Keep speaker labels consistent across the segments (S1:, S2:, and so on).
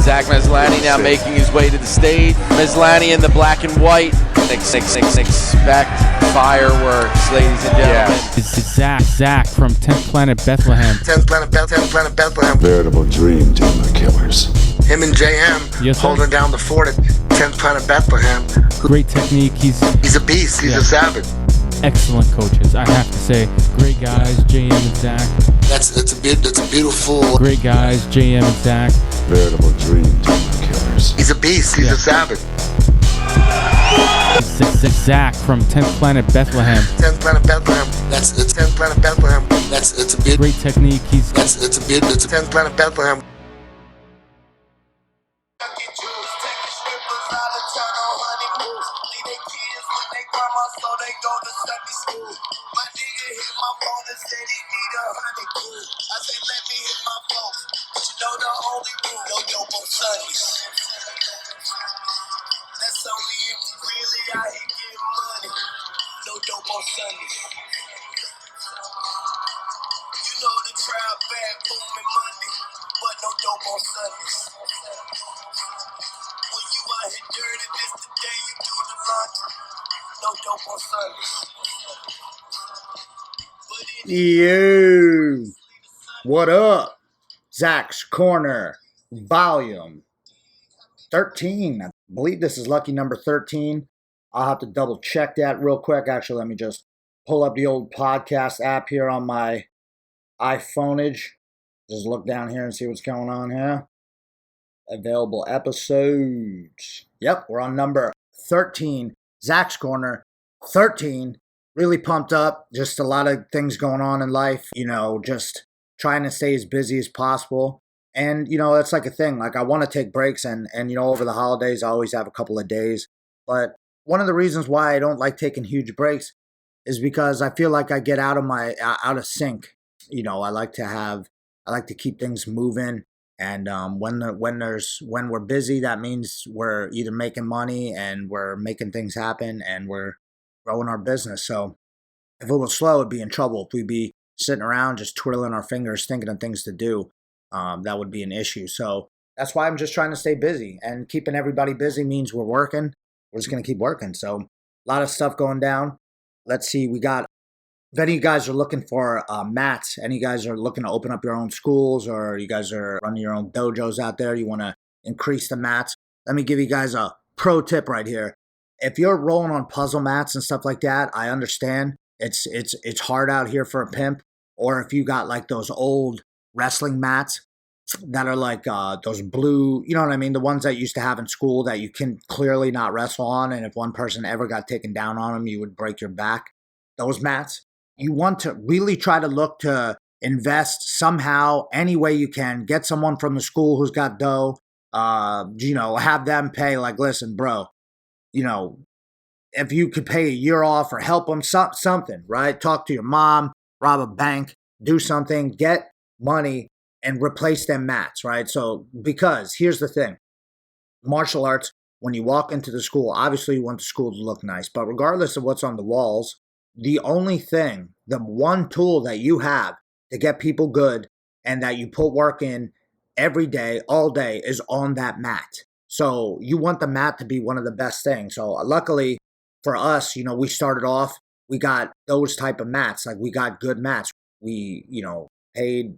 S1: Zach Meslani now making his way to the stage. Meslani in the black and white. Expect fireworks, ladies and gentlemen.
S2: It's Zach from 10th Planet Bethlehem.
S3: 10th Planet Bethlehem.
S4: Veritable dream team of killers.
S3: Him and JM
S2: Yes, sir.
S3: holding down the fort at 10th Planet Bethlehem.
S2: Great technique. He's
S3: a beast. He's a savage.
S2: excellent coaches, I have to say. Great guys, JM and Zach.
S3: That's a beautiful.
S2: Great guys, JM and Zach.
S4: Veritable dream team of killers.
S3: He's a beast. He's a savage.
S2: Zach from 10th Planet Bethlehem.
S3: 10th Planet Bethlehem. It's 10th Planet Bethlehem. It's a beautiful.
S2: Great technique. He's
S3: It's 10th Planet Bethlehem.
S5: That's only if you really out here getting money. No dope on Sundays. You know the crowd bad booming Monday, but no dope on Sundays. When you out here dirty, this the day you do the laundry. No dope on Sundays.
S6: Yo, what up? Zach's Corner, volume 13. I believe this is lucky number 13. I'll have to double check that real quick. Actually, let me just pull up the old podcast app here on my iPhoneage. Just look down here and see what's going on here. Available episodes. Yep, we're on number 13. Zach's Corner, 13. Really pumped up. Just a lot of things going on in life. Just trying to stay as busy as possible. And, that's like a thing. Like, I want to take breaks and over the holidays, I always have a couple of days. But one of the reasons why I don't like taking huge breaks is because I feel like I get out of sync. I like to keep things moving. And when we're busy, that means we're either making money and we're making things happen and we're growing our business. So if it was slow, it'd be in trouble. If we'd be sitting around just twiddling our fingers, thinking of things to do, that would be an issue. So that's why I'm just trying to stay busy, and keeping everybody busy means we're working. We're just going to keep working. So a lot of stuff going down. Let's see. If any of you guys are looking for mats, any of you guys are looking to open up your own schools, or you guys are running your own dojos out there, you want to increase the mats, let me give you guys a pro tip right here. If you're rolling on puzzle mats and stuff like that, I understand it's hard out here for a pimp. Or if you got like those old wrestling mats that are like those blue, you know what I mean? The ones that you used to have in school that you can clearly not wrestle on. And if one person ever got taken down on them, you would break your back. Those mats, you want to really try to look to invest somehow, any way you can. Get someone from the school who's got dough, have them pay, like, listen, bro, if you could pay a year off or help them, something, right? Talk to your mom, rob a bank, do something, get money and replace them mats, right? So, because here's the thing, martial arts, when you walk into the school, obviously you want the school to look nice, but regardless of what's on the walls, the only thing, the one tool that you have to get people good and that you put work in every day, all day, is on that mat. So you want the mat to be one of the best things. So luckily for us, we started off, we got those type of mats. Like, we got good mats. We, paid,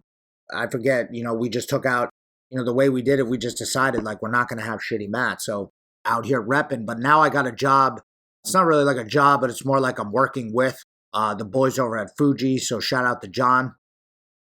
S6: I forget, we just took out, the way we did it, we just decided like, we're not going to have shitty mats. So out here repping, but now I got a job. It's not really like a job, but it's more like I'm working with the boys over at Fuji. So shout out to John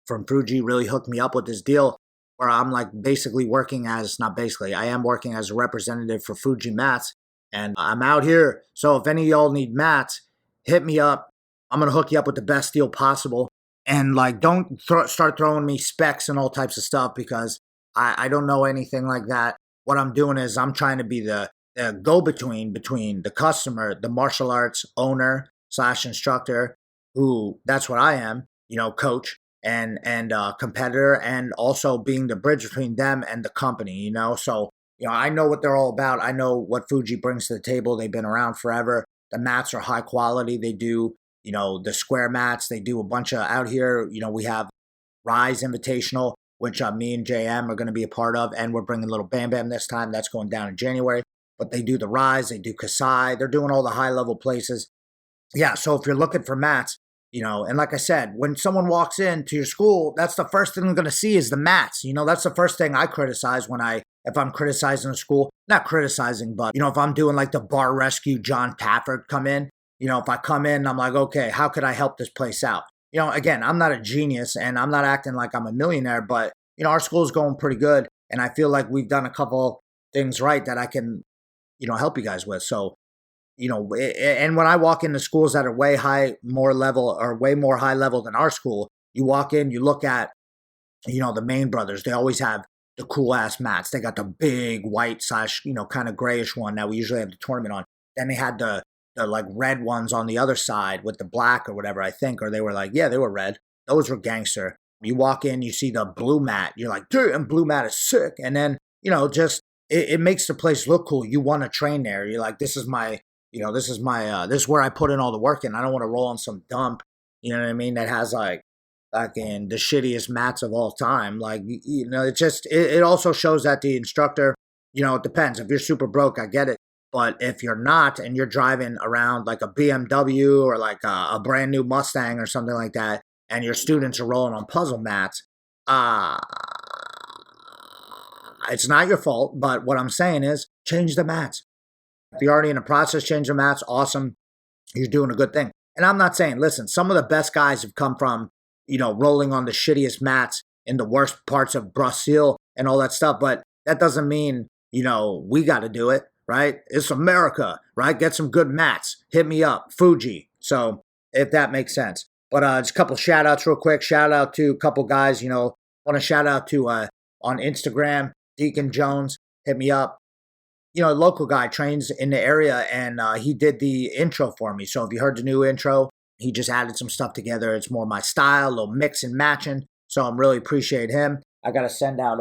S6: from Fuji, really hooked me up with this deal where I'm like basically I am working as a representative for Fuji mats, and I'm out here. So if any of y'all need mats, hit me up. I'm going to hook you up with the best deal possible. And like, don't start throwing me specs and all types of stuff, because I don't know anything like that. What I'm doing is I'm trying to be the go-between between the customer, the martial arts owner / instructor, who that's what I am, coach and competitor, and also being the bridge between them and the company, So, I know what they're all about. I know what Fuji brings to the table. They've been around forever. The mats are high quality. They do, the square mats. They do a bunch of out here. We have Rise Invitational. which me and JM are going to be a part of, and we're bringing Little Bam Bam this time. That's going down in January. But they do the Rise, they do Kasai, they're doing all the high-level places. Yeah, so if you're looking for mats, and like I said, when someone walks into your school, that's the first thing they're going to see is the mats. That's the first thing I criticize if I'm criticizing a school. Not criticizing, but, if I'm doing like the bar rescue, John Tafford come in, if I come in, I'm like, okay, how could I help this place out? Again, I'm not a genius and I'm not acting like I'm a millionaire, but, our school's going pretty good. And I feel like we've done a couple things right that I can, help you guys with. So, and when I walk into schools that are way more high level than our school, you walk in, you look at, the Main Brothers, they always have the cool ass mats. They got the big white / kind of grayish one that we usually have the tournament on. Then they had the like red ones on the other side with the black or whatever, I think, or they were like, yeah, they were red. Those were gangster. You walk in, you see the blue mat. You're like, dude, and blue mat is sick. And then, just it makes the place look cool. You want to train there. You're like, this is where I put in all the work in. I don't want to roll on some dump, you know what I mean, that has like fucking the shittiest mats of all time. Like, it also shows that the instructor, it depends. If you're super broke, I get it. But if you're not and you're driving around like a BMW or like a brand new Mustang or something like that, and your students are rolling on puzzle mats, it's not your fault. But what I'm saying is change the mats. If you're already in the process, change the mats, awesome. You're doing a good thing. And I'm not saying, listen, some of the best guys have come from, rolling on the shittiest mats in the worst parts of Brazil and all that stuff. But that doesn't mean, we got to do it, right? It's America, right? Get some good mats. Hit me up, Fuji. So if that makes sense. But just a couple shout outs real quick. Shout out to a couple guys, want to shout out to on Instagram, Deacon Jones. Hit me up. A local guy trains in the area, and he did the intro for me. So if you heard the new intro, he just added some stuff together. It's more my style, a little mix and matching. So I'm really appreciate him. I got to send out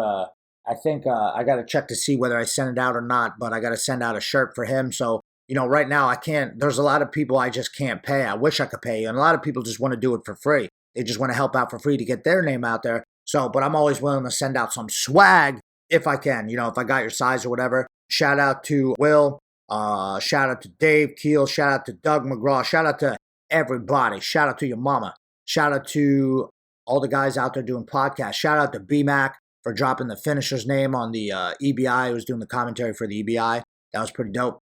S6: I think I got to check to see whether I send it out or not, but I got to send out a shirt for him. So, right now I can't, there's a lot of people I just can't pay. I wish I could pay you. And a lot of people just want to do it for free. They just want to help out for free to get their name out there. So, but I'm always willing to send out some swag if I can, if I got your size or whatever. Shout out to Will, shout out to Dave Keel, shout out to Doug McGraw, shout out to everybody, shout out to your mama, shout out to all the guys out there doing podcasts, shout out to BMAC for dropping the finisher's name on the EBI, who was doing the commentary for the EBI. That was pretty dope.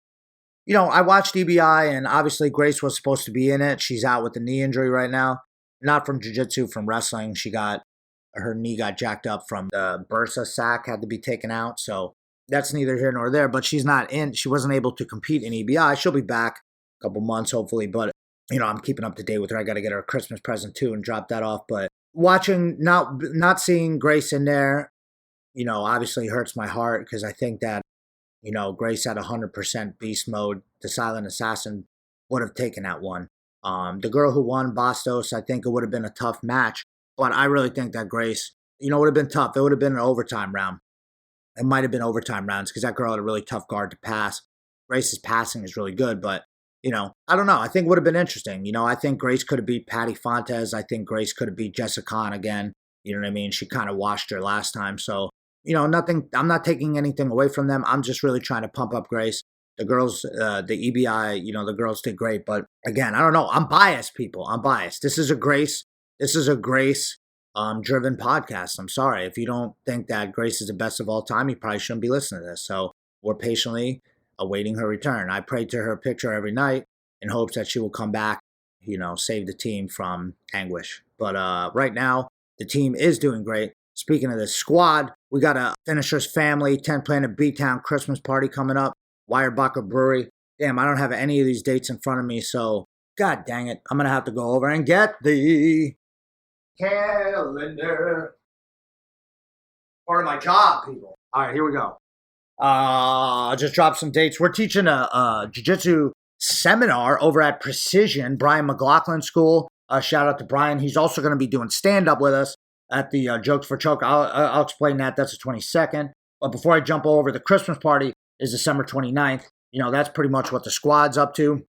S6: I watched EBI, and obviously Grace was supposed to be in it. She's out with a knee injury right now, not from jiu-jitsu, from wrestling. Her knee got jacked up from the bursa sack, had to be taken out, so that's neither here nor there, but she's not in. She wasn't able to compete in EBI. She'll be back a couple months, hopefully, but, I'm keeping up to date with her. I got to get her a Christmas present, too, and drop that off, but watching, not seeing Grace in there, obviously hurts my heart, because I think that, Grace at 100% beast mode, the Silent Assassin, would have taken that one. The girl who won, Bastos, I think it would have been a tough match, but I really think that Grace, would have been tough. It would have been an overtime round. It might have been overtime rounds because that girl had a really tough guard to pass. Grace's passing is really good, but, I don't know. I think it would have been interesting. I think Grace could have beat Patty Fontes. I think Grace could have beat Jessica Khan again. You know what I mean? She kind of washed her last time. So, nothing. I'm not taking anything away from them. I'm just really trying to pump up Grace. The girls, the EBI, the girls did great. But again, I don't know. I'm biased, people. I'm biased. This is a Grace driven podcast. I'm sorry. If you don't think that Grace is the best of all time, you probably shouldn't be listening to this. So we're patiently awaiting her return. I pray to her picture every night in hopes that she will come back, save the team from anguish. But right now, the team is doing great. Speaking of the squad, we got a Finishers Family 10 Planet B-Town Christmas party coming up. Weyerbacher Brewery. Damn, I don't have any of these dates in front of me, so god dang it. I'm going to have to go over and get the calendar. Part of my job, people. All right, here we go. I'll just drop some dates. We're teaching a jiu-jitsu seminar over at Precision, Brian McLaughlin School. Shout out to Brian. He's also going to be doing stand-up with us at the Jokes for Choke. I'll explain that. That's the 22nd. But before I jump over, the Christmas party is December 29th. That's pretty much what the squad's up to.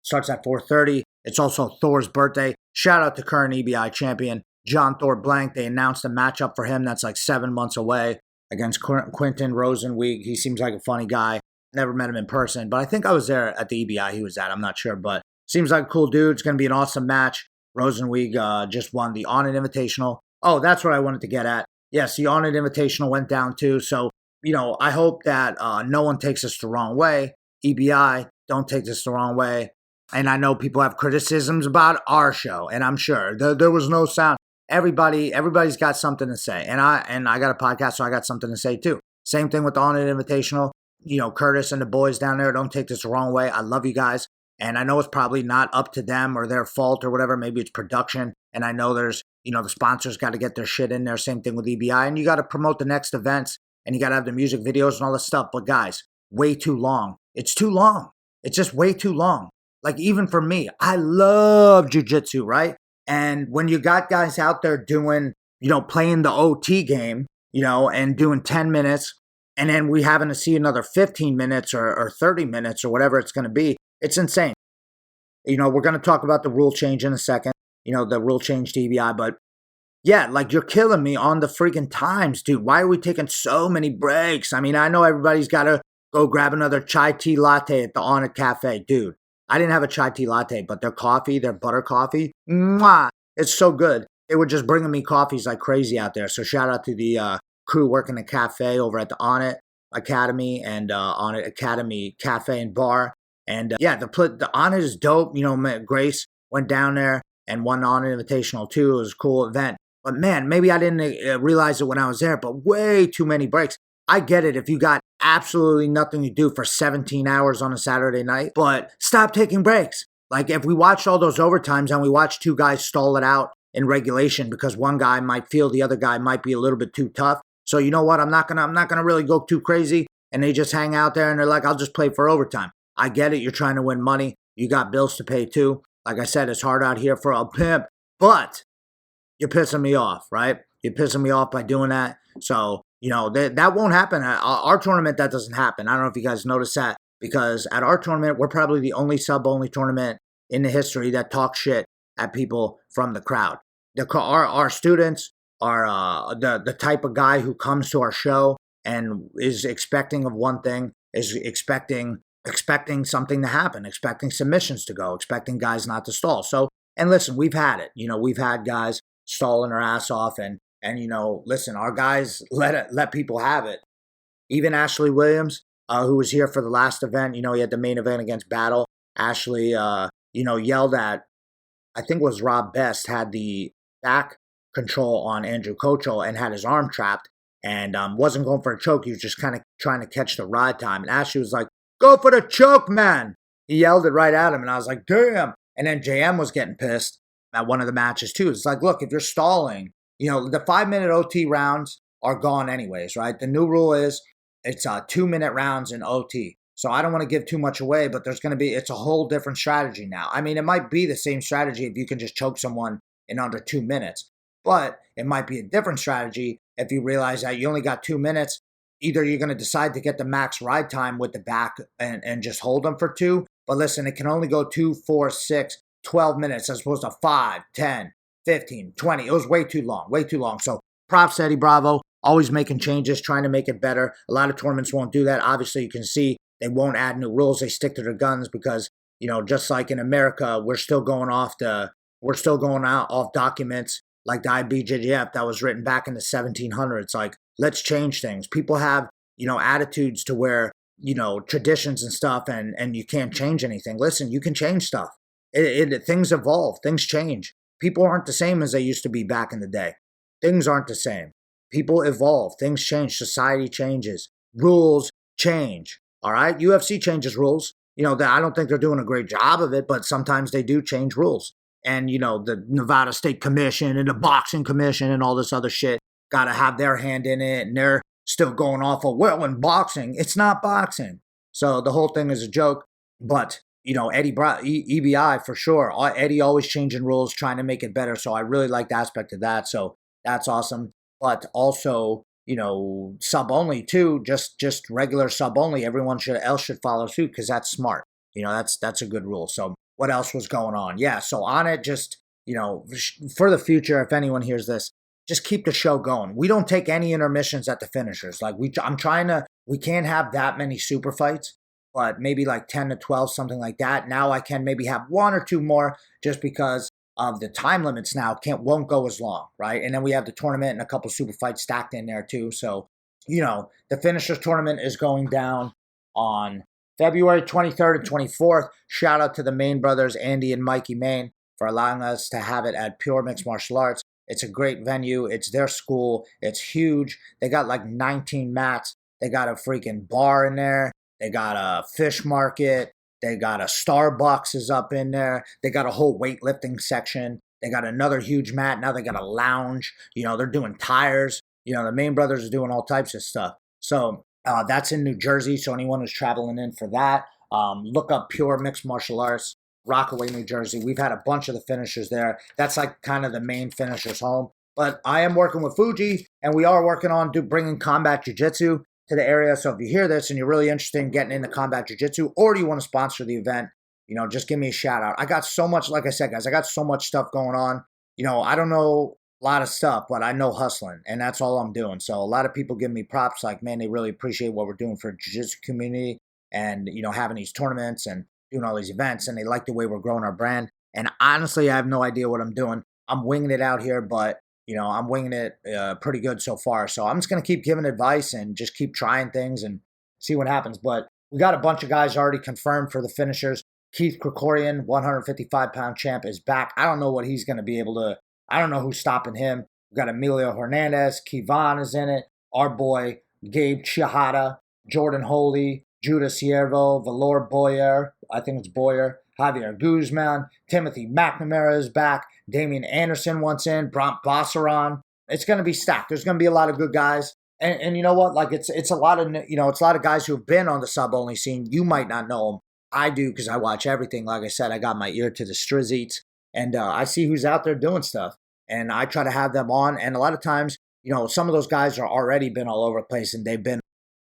S6: Starts at 4:30. It's also Thor's birthday. Shout out to current EBI champion. John Thor Blank. They announced a matchup for him that's like 7 months away against Quentin Rosenweig. He seems like a funny guy. Never met him in person, but I think I was there at the EBI he was at. I'm not sure, but seems like a cool dude. It's going to be an awesome match. Rosenweig just won the On It Invitational. Oh, that's what I wanted to get at. Yes, the On It Invitational went down too. So, I hope that no one takes this the wrong way. EBI, don't take this the wrong way. And I know people have criticisms about our show, and I'm sure there was no sound. Everybody's got something to say, and I got a podcast, so I got something to say too. Same thing with the On It Invitational. Curtis and the boys down there, don't take this the wrong way. I love you guys, and I know it's probably not up to them or their fault or whatever. Maybe it's production, and I know there's the sponsors got to get their shit in there. Same thing with EBI, and you got to promote the next events, and you got to have the music videos and all this stuff. But guys, way too long. It's too long. It's just way too long. Like, even for me, I love jiu-jitsu, right? And when you got guys out there doing, playing the OT game, and doing 10 minutes, and then we having to see another 15 minutes or 30 minutes or whatever it's going to be, it's insane. We're going to talk about the rule change in a second, the rule change to EBI, but yeah, like, you're killing me on the freaking times, dude. Why are we taking so many breaks? I mean, I know everybody's got to go grab another chai tea latte at the On It Cafe, dude. I didn't have a chai tea latte, but their coffee, their butter coffee, mwah, it's so good. They were just bringing me coffees like crazy out there. So shout out to the crew working the cafe over at the On It Academy and On It Academy Cafe and Bar. And yeah, the On It is dope. Grace went down there and won the On It Invitational too. It was a cool event. But man, maybe I didn't realize it when I was there, but way too many breaks. I get it if you got absolutely nothing to do for 17 hours on a Saturday night, but stop taking breaks. Like, if we watched all those overtimes and we watched two guys stall it out in regulation because one guy might feel the other guy might be a little bit too tough. So you know what? I'm not gonna really go too crazy. And they just hang out there and they're like, I'll just play for overtime. I get it. You're trying to win money. You got bills to pay too. Like I said, it's hard out here for a pimp, but you're pissing me off, right? You're pissing me off by doing that. So, that won't happen. At our tournament, that doesn't happen. I don't know if you guys noticed that, because at our tournament, we're probably the only sub-only tournament in the history that talks shit at people from the crowd. Our students are the type of guy who comes to our show and is expecting of one thing, is expecting something to happen, expecting submissions to go, expecting guys not to stall. So, and listen, we've had it. We've had guys stalling their ass off, and listen, our guys let people have it. Even Ashley Williams, who was here for the last event, he had the main event against Battle. Ashley, yelled at, I think it was Rob Best, had the back control on Andrew Kochel and had his arm trapped and wasn't going for a choke. He was just kind of trying to catch the ride time. And Ashley was like, "Go for the choke, man." He yelled it right at him, and I was like, damn. And then JM was getting pissed at one of the matches too. It's like, look, if you're stalling, the 5-minute OT rounds are gone anyways, right? The new rule is it's 2-minute rounds in OT. So I don't want to give too much away, but it's a whole different strategy now. I mean, it might be the same strategy if you can just choke someone in under 2 minutes, but it might be a different strategy if you realize that you only got 2 minutes. Either you're going to decide to get the max ride time with the back and just hold them for 2. But listen, it can only go 2, 4, 6, 12 minutes as opposed to 5, 10, 15, 20. It was way too long. So props to Eddie Bravo, always making changes, trying to make it better. A lot of tournaments won't do that. Obviously, you can see they won't add new rules. They stick to their guns because, just like in America, we're still going off documents like the IBJJF that was written back in the 1700s. Like, let's change things. People have, attitudes to where, traditions and stuff, and you can't change anything. Listen, you can change stuff. Things evolve, things change. People aren't the same as they used to be back in the day. Things aren't the same. People evolve, things change, society changes, rules change. All right, UFC changes rules. I don't think they're doing a great job of it, but sometimes they do change rules. And, the Nevada State Commission and the Boxing Commission and all this other shit got to have their hand in it, and they're still going off of, well, in boxing, it's not boxing. So the whole thing is a joke, but EBI for sure. Eddie always changing rules, trying to make it better. So I really like the aspect of that. So that's awesome. But also, sub only too, just regular sub only. Everyone else should follow suit because that's smart. That's a good rule. So what else was going on? Yeah. So On It just for the future, if anyone hears this, just keep the show going. We don't take any intermissions at the finishers. Like we can't have that many super fights, but maybe like 10 to 12, something like that. Now I can maybe have one or two more just because of the time limits now won't go as long, right? And then we have the tournament and a couple super fights stacked in there too. So, the finishers tournament is going down on February 23rd and 24th. Shout out to the Main brothers, Andy and Mikey Main, for allowing us to have it at Pure Mixed Martial Arts. It's a great venue. It's their school. It's huge. They got like 19 mats. They got a freaking bar in there. They got a fish market. They got a Starbucks is up in there. They got a whole weightlifting section. They got another huge mat. Now they got a lounge. They're doing tires. The Main brothers are doing all types of stuff. So that's in New Jersey. So anyone who's traveling in for that, look up Pure Mixed Martial Arts, Rockaway, New Jersey. We've had a bunch of the finishers there. That's like kind of the main finishers home. But I am working with Fuji, and we are working on bringing combat jiu-jitsu to the area. So if you hear this and you're really interested in getting into combat jiu-jitsu, or do you want to sponsor the event, just give me a shout out. I got so much, like I said, guys, I got so much stuff going on. I don't know a lot of stuff, but I know hustling, and that's all I'm doing. So a lot of people give me props, like, man, they really appreciate what we're doing for the jiu-jitsu community and, having these tournaments and doing all these events, and they like the way we're growing our brand. And honestly, I have no idea what I'm doing. I'm winging it out here, but, I'm winging it pretty good so far. So I'm just going to keep giving advice and just keep trying things and see what happens. But we got a bunch of guys already confirmed for the finishers. Keith Krikorian, 155-pound champ, is back. I don't know what he's going to be able to. I don't know who's stopping him. We've got Emilio Hernandez. Kevon is in it. Our boy, Gabe Chihata, Jordan Holy, Judah Siervo, Valor Boyer, I think it's Boyer, Javier Guzman, Timothy McNamara is back. Damian Anderson wants in. Brant Bossaron. It's going to be stacked. There's going to be a lot of good guys. And you know what? Like it's a lot of, it's a lot of guys who have been on the sub-only scene. You might not know them. I do because I watch everything. Like I said, I got my ear to the strizzies. And I see who's out there doing stuff. And I try to have them on. And a lot of times, some of those guys are already been all over the place and they've been,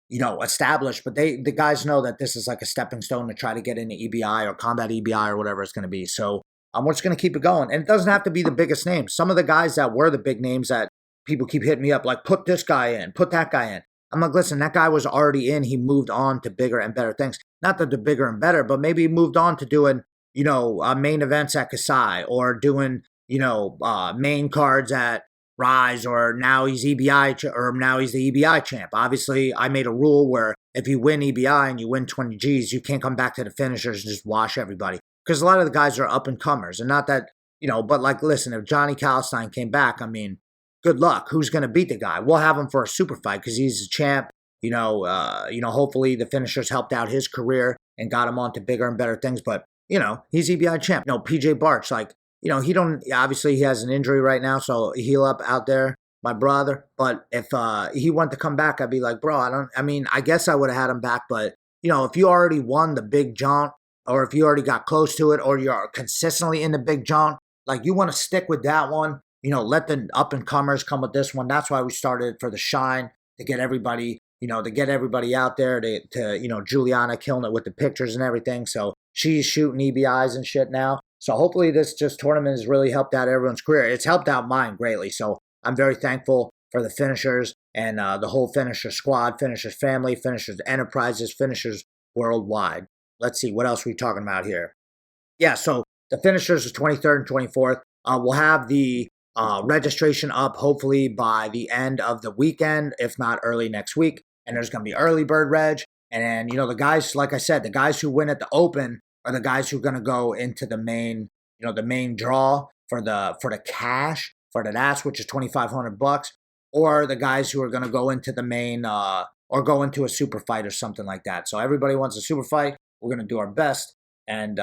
S6: established. But the guys know that this is like a stepping stone to try to get into EBI or combat EBI or whatever it's going to be. So we're just going to keep it going. And it doesn't have to be the biggest names. Some of the guys that were the big names that people keep hitting me up, like, put this guy in, put that guy in. I'm like, listen, that guy was already in. He moved on to bigger and better things. Not that the bigger and better, but maybe he moved on to doing, main events at Kasai or doing, main cards at Rise, or now he's EBI, or now he's the EBI champ. Obviously, I made a rule where if you win EBI and you win 20 Gs, you can't come back to the finishers and just wash everybody. Because a lot of the guys are up and comers, and not that, but like, listen, if Johnny Calstein came back, I mean, good luck. Who's going to beat the guy? We'll have him for a super fight because he's a champ. Hopefully the finishers helped out his career and got him on to bigger and better things. But, he's EBI champ. PJ Barch, like, obviously he has an injury right now, so heal up out there, my brother. But if he wanted to come back, I'd be like, bro, I guess I would have had him back. But, if you already won the big jaunt, or if you already got close to it, or you're consistently in the big jaunt, like, you want to stick with that one. Let the up and comers come with this one. That's why we started for the Shine, to get everybody, out there, to Juliana killing it with the pictures and everything. So she's shooting EBIs and shit now. So hopefully this tournament has really helped out everyone's career. It's helped out mine greatly. So I'm very thankful for the finishers and the whole finisher squad, finishers family, finishers enterprises, finishers worldwide. Let's see, what else are we talking about here? Yeah, so the finishers is 23rd and 24th. We'll have the registration up hopefully by the end of the weekend, if not early next week. And there's going to be early bird reg. And, the guys, like I said, the guys who win at the open are the guys who are going to go into the main, the main draw for the cash, for the dash, which is $2,500, or the guys who are going to go into the main, or go into a super fight or something like that. So everybody wants a super fight. We're going to do our best. And,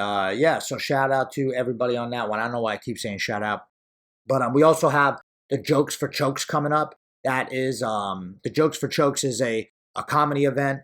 S6: so shout out to everybody on that one. I don't know why I keep saying shout out. But we also have the Jokes for Chokes coming up. That is, the Jokes for Chokes is a comedy event.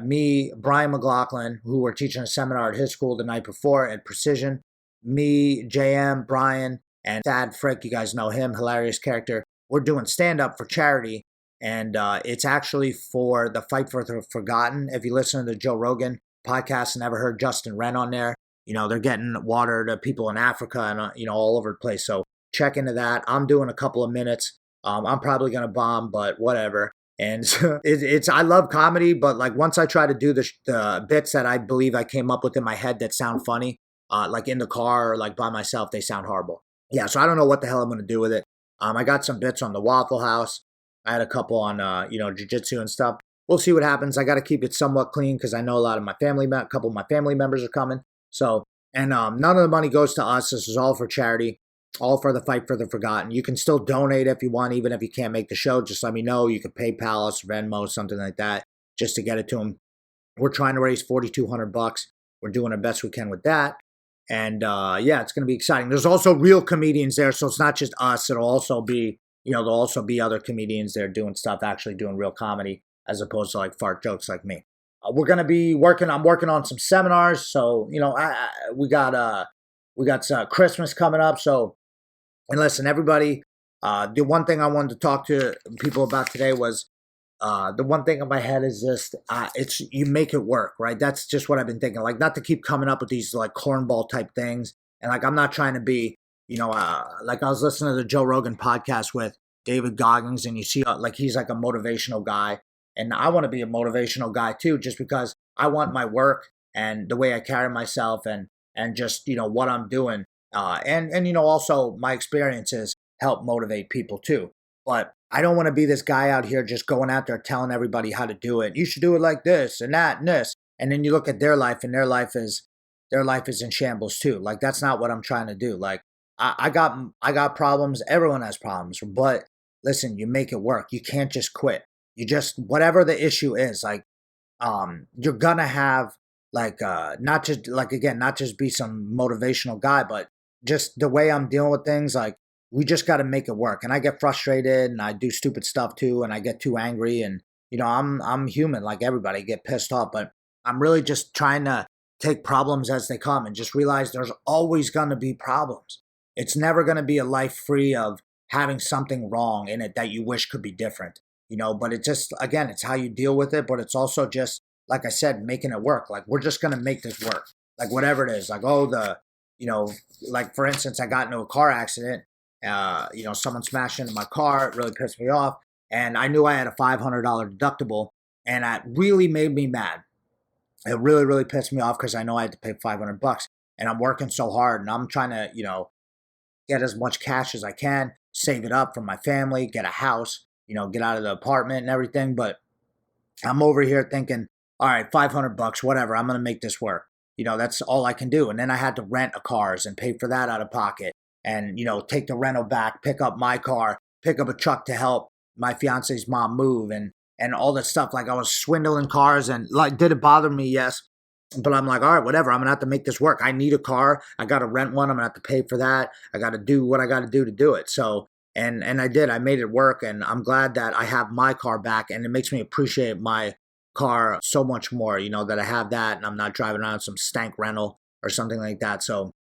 S6: Me, Brian McLaughlin, who were teaching a seminar at his school the night before at Precision. Me, JM, Brian, and Thad Frick, you guys know him, hilarious character. We're doing stand-up for charity, and it's actually for the Fight for the Forgotten. If you listen to the Joe Rogan podcast and ever heard Justin Wren on there, they're getting water to people in Africa and, all over the place. So check into that. I'm doing a couple of minutes. I'm probably going to bomb, but whatever. And I love comedy, but like once I try to do the bits that I believe I came up with in my head that sound funny, like in the car or like by myself, they sound horrible. Yeah, so I don't know what the hell I'm going to do with it. I got some bits on the Waffle House. I had a couple on, Jiu-Jitsu and stuff. We'll see what happens. I got to keep it somewhat clean because I know a couple of my family members are coming. So, and none of the money goes to us. This is all for charity, all for the Fight for the Forgotten. You can still donate if you want, even if you can't make the show. Just let me know. You can PayPal us, Venmo, something like that, just to get it to them. We're trying to raise $4,200. We're doing our best we can with that. And yeah, it's going to be exciting. There's also real comedians there, so it's not just us. It'll also be, there'll also be other comedians there doing stuff, actually doing real comedy, as opposed to like fart jokes like me. We're going to be I'm working on some seminars. So, we got some Christmas coming up. So, and listen, everybody, the one thing I wanted to talk to people about today was, the one thing in my head is just, it's, you make it work, right? That's just what I've been thinking. Like, not to keep coming up with these like cornball type things. And like, I'm not trying to be, like I was listening to the Joe Rogan podcast with David Goggins, and you see like, he's like a motivational guy. And I want to be a motivational guy too, just because I want my work and the way I carry myself and just, what I'm doing. And also my experiences help motivate people too. But I don't want to be this guy out here just going out there telling everybody how to do it. You should do it like this and that and this. And then you look at their life, and their life is in shambles too. Like, that's not what I'm trying to do. Like, I got problems. Everyone has problems. But listen, you make it work. You can't just quit. You just, whatever the issue is, like, you're gonna have like, not just be some motivational guy, but just the way I'm dealing with things, like, we just got to make it work. And I get frustrated, and I do stupid stuff too, and I get too angry, and I'm human like everybody, get pissed off, but I'm really just trying to take problems as they come and just realize there's always going to be problems. It's never going to be a life free of having something wrong in it that you wish could be different, but it just, again, it's how you deal with it, but it's also just, like I said, making it work. Like, we're just going to make this work. Like, whatever it is, like, like for instance, I got into a car accident. Someone smashed into my car. It really pissed me off. And I knew I had a $500 deductible, and that really made me mad. It really, really pissed me off because I know I had to pay $500, and I'm working so hard, and I'm trying to, get as much cash as I can, save it up for my family, get a house, get out of the apartment and everything. But I'm over here thinking, all right, $500, whatever. I'm going to make this work. That's all I can do. And then I had to rent a cars and pay for that out of pocket. And, take the rental back, pick up my car, pick up a truck to help my fiance's mom move, and all that stuff. Like, I was swindling cars, and like, did it bother me? Yes. But I'm like, all right, whatever. I'm going to have to make this work. I need a car. I got to rent one. I'm going to have to pay for that. I got to do what I got to do it. So, and I did. I made it work, and I'm glad that I have my car back, and it makes me appreciate my car so much more, that I have that, and I'm not driving around some stank rental or something like that. So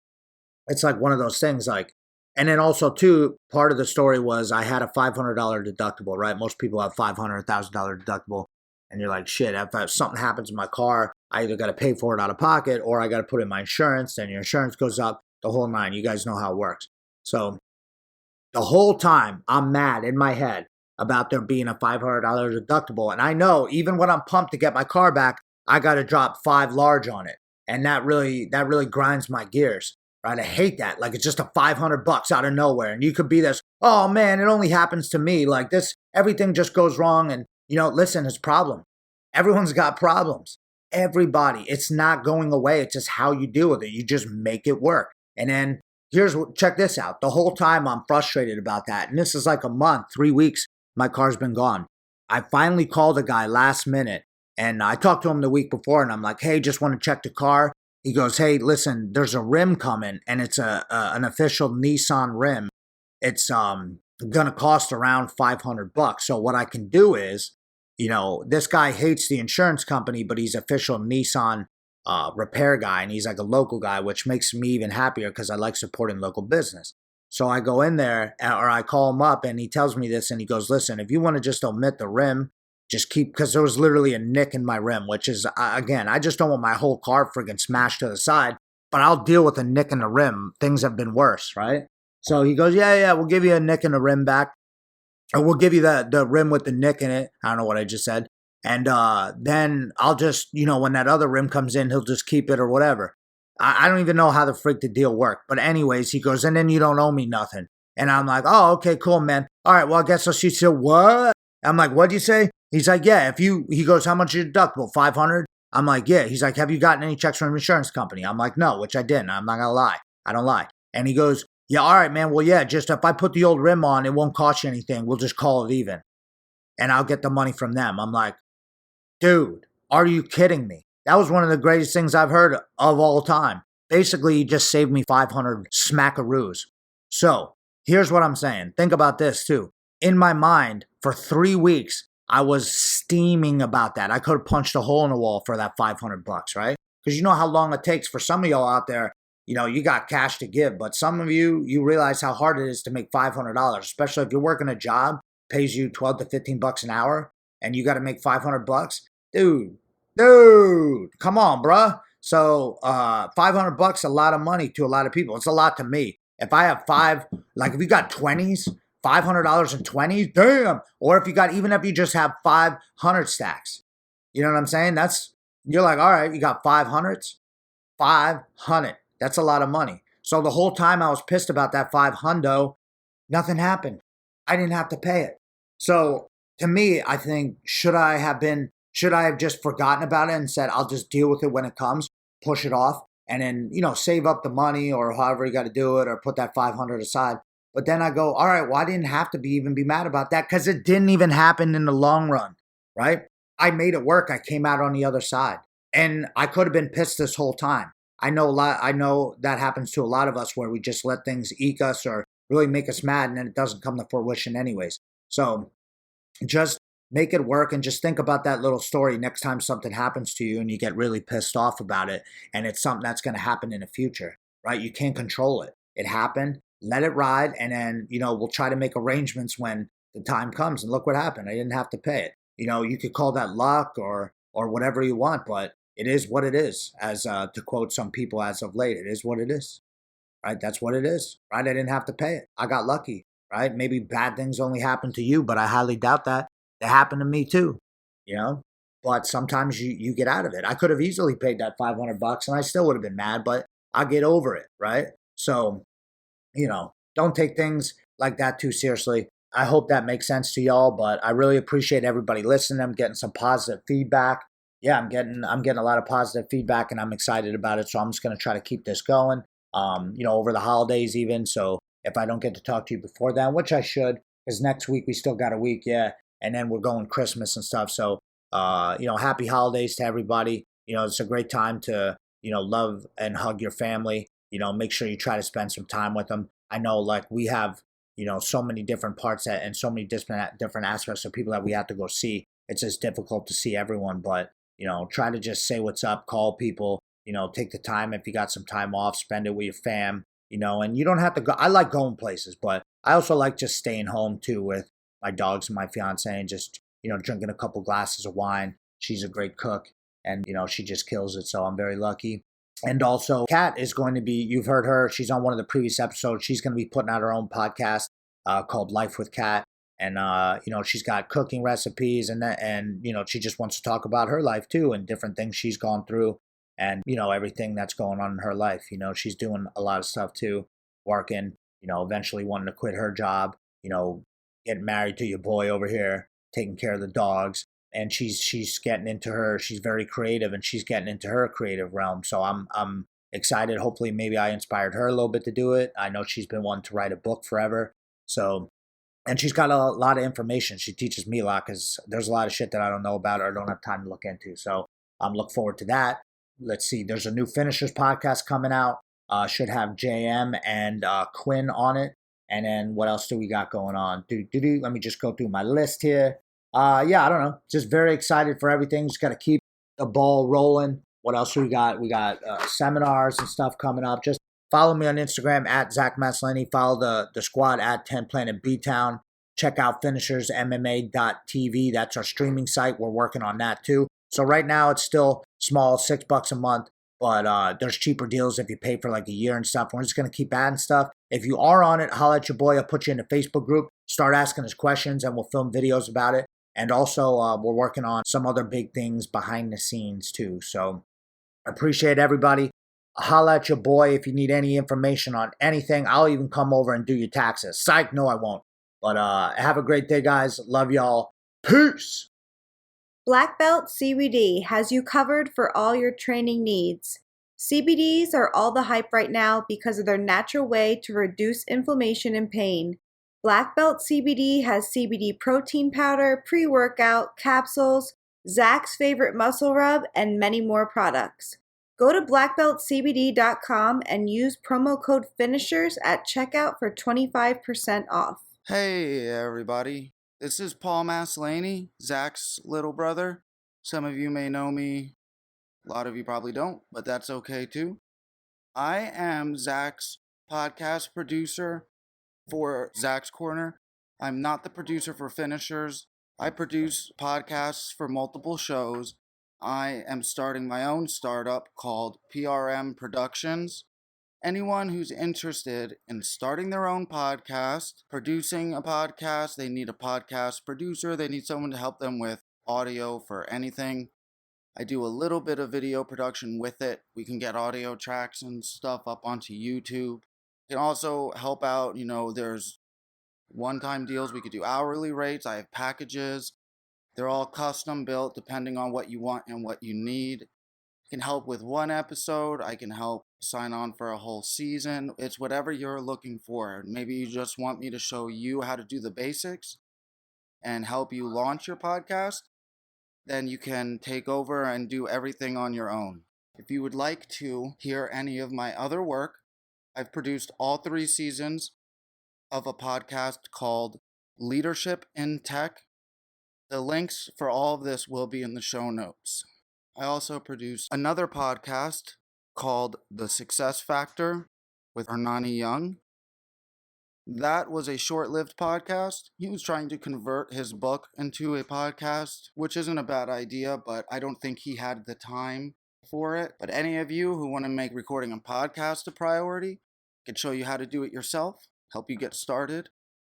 S6: it's like one of those things, like, and then also too, part of the story was I had a $500 deductible, right? Most people have $500, $1,000 deductible. And you're like, shit, if something happens in my car, I either got to pay for it out of pocket, or I got to put in my insurance. Then your insurance goes up, the whole nine. You guys know how it works. So the whole time I'm mad in my head about there being a $500 deductible. And I know even when I'm pumped to get my car back, I got to drop 5 large on it. And that really grinds my gears. Right? I hate that. Like, it's just a $500 out of nowhere. And you could be this, oh man, it only happens to me. Like this, everything just goes wrong. And listen, it's problem. Everyone's got problems. Everybody. It's not going away. It's just how you deal with it. You just make it work. And then check this out. The whole time I'm frustrated about that. And this is like a month, 3 weeks, my car's been gone. I finally called a guy last minute, and I talked to him the week before, and I'm like, hey, just want to check the car. He goes, hey, listen, there's a rim coming, and it's an official Nissan rim. It's going to cost around $500. So what I can do is, this guy hates the insurance company, but he's official Nissan repair guy, and he's like a local guy, which makes me even happier because I like supporting local business. So I go in there, or I call him up, and he tells me this, and he goes, listen, if you want to just omit the rim, just keep, because there was literally a nick in my rim, which is, again, I just don't want my whole car friggin' smashed to the side, but I'll deal with a nick in the rim. Things have been worse, right? So he goes, yeah, we'll give you a nick in the rim back. Or we'll give you the rim with the nick in it. I don't know what I just said. And then I'll just, when that other rim comes in, he'll just keep it or whatever. I don't even know how the freak the deal worked. But anyways, he goes, and then you don't owe me nothing. And I'm like, oh, okay, cool, man. All right, well, I guess I'll shoot you. What? I'm like, what'd you say? He's like, yeah, he goes, how much is your deductible? 500? I'm like, yeah. He's like, have you gotten any checks from your insurance company? I'm like, no, which I didn't. I'm not going to lie. I don't lie. And he goes, yeah, all right, man. Well, yeah, just if I put the old rim on, it won't cost you anything. We'll just call it even. And I'll get the money from them. I'm like, dude, are you kidding me? That was one of the greatest things I've heard of all time. Basically, he just saved me 500 smackaroos. So here's what I'm saying. Think about this too. In my mind, for 3 weeks, I was steaming about that. I could have punched a hole in the wall for that $500, right? Because you know how long it takes for some of y'all out there. You got cash to give, but some of you realize how hard it is to make $500, especially if you're working a job, pays you 12 to 15 bucks an hour, and you got to make $500. Dude, come on, bruh. So $500, a lot of money to a lot of people. It's a lot to me. If I have if you got 20s, $500 in 20s, damn. Or even if you just have 500 stacks, you know what I'm saying? You're like, all right, you got 500s, 500. That's a lot of money. So the whole time I was pissed about that 500, nothing happened. I didn't have to pay it. So to me, I think, should I have just forgotten about it and said, I'll just deal with it when it comes, push it off, and then, save up the money or however you got to do it or put that 500 aside. But then I go, all right, well, I didn't have to even be mad about that because it didn't even happen in the long run, right? I made it work. I came out on the other side. And I could have been pissed this whole time. I know that happens to a lot of us where we just let things eke us or really make us mad and then it doesn't come to fruition anyways. So just make it work and just think about that little story next time something happens to you and you get really pissed off about it and it's something that's going to happen in the future, right? You can't control it. It happened. Let it ride, and then, we'll try to make arrangements when the time comes. And look what happened. I didn't have to pay it. You could call that luck or whatever you want, but it is what it is. As to quote some people as of late, it is what it is, right? That's what it is, right? I didn't have to pay it. I got lucky, right? Maybe bad things only happen to you, but I highly doubt that. They happen to me too, But sometimes you get out of it. I could have easily paid that $500 and I still would have been mad, but I'll get over it, right? So, don't take things like that too seriously. I hope that makes sense to y'all, but I really appreciate everybody listening. I'm getting some positive feedback. Yeah, I'm getting a lot of positive feedback and I'm excited about it. So I'm just going to try to keep this going, over the holidays even. So if I don't get to talk to you before then, which I should, because next week we still got a week, yeah. And then we're going Christmas and stuff. So, happy holidays to everybody. It's a great time to, love and hug your family. Make sure you try to spend some time with them. I know, we have, so many different parts and so many different aspects of people that we have to go see. It's just difficult to see everyone, but, try to just say what's up, call people, take the time. If you got some time off, spend it with your fam, and you don't have to go. I like going places, but I also like just staying home too with my dogs and my fiance and just, drinking a couple glasses of wine. She's a great cook and, she just kills it. So I'm very lucky. And also, Kat is going to be, you've heard her, she's on one of the previous episodes. She's going to be putting out her own podcast called Life with Kat. And, she's got cooking recipes and, she just wants to talk about her life too and different things she's gone through and, everything that's going on in her life. She's doing a lot of stuff too, working, eventually wanting to quit her job, getting married to your boy over here, taking care of the dogs. And she's getting into she's very creative and she's getting into her creative realm. So I'm excited. Hopefully maybe I inspired her a little bit to do it. I know she's been wanting to write a book forever. So, and she's got a lot of information. She teaches me a lot because there's a lot of shit that I don't know about or don't have time to look into. So I'm looking forward to that. Let's see. There's a new Finishers podcast coming out. Should have JM and Quinn on it. And then what else do we got going on? Let me just go through my list here. I don't know. Just very excited for everything. Just got to keep the ball rolling. What else we got? We got seminars and stuff coming up. Just follow me on Instagram at Zach Maslany. Follow the squad at 10 Planet B-Town. Check out finishersmma.tv. That's our streaming site. We're working on that too. So right now it's still small, $6 a month. But there's cheaper deals if you pay for like a year and stuff. We're just going to keep adding stuff. If you are on it, holla at your boy. I'll put you in a Facebook group. Start asking us questions and we'll film videos about it. And also, we're working on some other big things behind the scenes too. So I appreciate everybody. Holla at your boy if you need any information on anything. I'll even come over and do your taxes. Psych, no, I won't. But have a great day, guys. Love y'all. Peace.
S7: Black Belt CBD has you covered for all your training needs. CBDs are all the hype right now because of their natural way to reduce inflammation and pain. Black Belt CBD has CBD protein powder, pre-workout, capsules, Zach's favorite muscle rub, and many more products. Go to blackbeltcbd.com and use promo code FINISHERS at checkout for 25% off.
S8: Hey everybody, this is Paul Maslany, Zach's little brother. Some of you may know me, a lot of you probably don't, but that's okay too. I am Zach's podcast producer for Zach's Corner. I'm not the producer for Finishers. I produce podcasts for multiple shows. I am starting my own startup called PRM Productions. Anyone who's interested in starting their own podcast, producing a podcast, they need a podcast producer, they need someone to help them with audio for anything. I do a little bit of video production with it. We can get audio tracks and stuff up onto YouTube. We can also help out, there's one-time deals. We could do hourly rates. I have packages. They're all custom built depending on what you want and what you need. I can help with one episode. I can help sign on for a whole season. It's whatever you're looking for. Maybe you just want me to show you how to do the basics and help you launch your podcast. Then you can take over and do everything on your own. If you would like to hear any of my other work, I've produced all 3 seasons of a podcast called Leadership in Tech. The links for all of this will be in the show notes. I also produced another podcast called The Success Factor with Hernani Young. That was a short-lived podcast. He was trying to convert his book into a podcast, which isn't a bad idea, but I don't think he had the time for it. But any of you who want to make recording a podcast a priority, I could show you how to do it yourself, help you get started.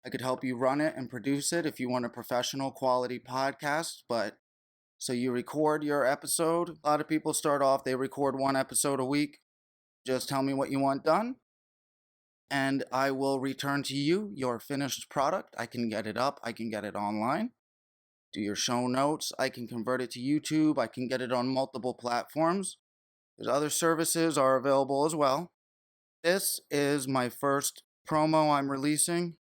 S8: I could help you run it and produce it if you want a professional quality podcast. But so you record your episode. A lot of people start off, they record 1 episode a week. Just tell me what you want done, and I will return to you your finished product. I can get it up. I can get it online. Do your show notes. I can convert it to YouTube. I can get it on multiple platforms. There's other services are available as well. This is my first promo I'm releasing.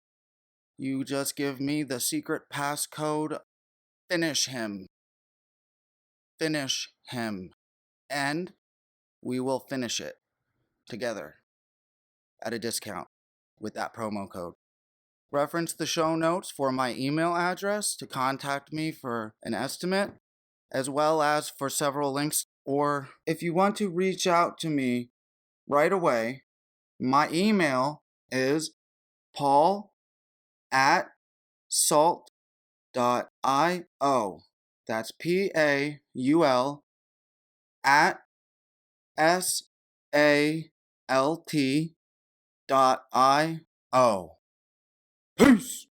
S8: You just give me the secret passcode, finish him. Finish him. And we will finish it together at a discount with that promo code. Reference the show notes for my email address to contact me for an estimate, as well as for several links. Or if you want to reach out to me right away, my email is paul@salt.io. That's PAUL @SALT.io. Peace.